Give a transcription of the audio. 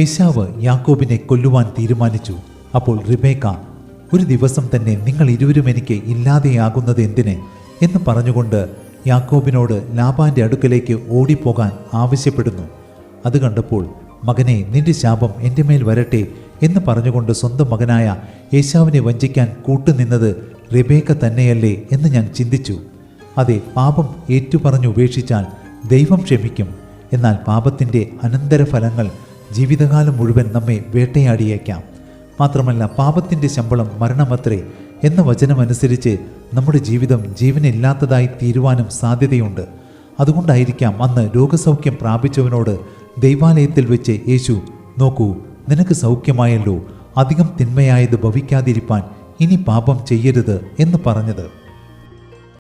ഏശാവ് യാക്കോബിനെ കൊല്ലുവാൻ തീരുമാനിച്ചു. അപ്പോൾ റിബേക്ക, ഒരു ദിവസം തന്നെ നിങ്ങൾ ഇരുവരും എനിക്ക് ഇല്ലാതെയാകുന്നത് എന്തിന് എന്ന് പറഞ്ഞുകൊണ്ട് യാക്കോബിനോട് ലാബാന്റെ അടുക്കലേക്ക് ഓടിപ്പോകാൻ ആവശ്യപ്പെടുന്നു. അത് കണ്ടപ്പോൾ, മകനെ, നിന്റെ ശാപം എൻ്റെ മേൽ വരട്ടെ എന്ന് പറഞ്ഞുകൊണ്ട് സ്വന്തം മകനായ ഏശാവിനെ വഞ്ചിക്കാൻ കൂട്ടുനിന്നത് റിബേക്ക തന്നെയല്ലേ എന്ന് ഞാൻ ചിന്തിച്ചു. അതെ, പാപം ഏറ്റുപറഞ്ഞ് ഉപേക്ഷിച്ചാൽ ദൈവം ക്ഷമിക്കും. എന്നാൽ പാപത്തിൻ്റെ അനന്തരഫലങ്ങൾ ജീവിതകാലം മുഴുവൻ നമ്മെ വേട്ടയാടിയേക്കാം. മാത്രമല്ല, പാപത്തിൻ്റെ ശമ്പളം മരണമത്രേ എന്ന വചനമനുസരിച്ച് നമ്മുടെ ജീവിതം ജീവനില്ലാത്തതായി തീരുവാനും സാധ്യതയുണ്ട്. അതുകൊണ്ടായിരിക്കാം അന്ന് രോഗസൗഖ്യം പ്രാപിച്ചവനോട് ദൈവാലയത്തിൽ വെച്ച് യേശു, നോക്കൂ, നിനക്ക് സൗഖ്യമായല്ലോ, അധികം തിന്മയായത് ഭവിക്കാതിരിപ്പാൻ ഇനി പാപം ചെയ്യരുത് എന്ന് പറഞ്ഞത്.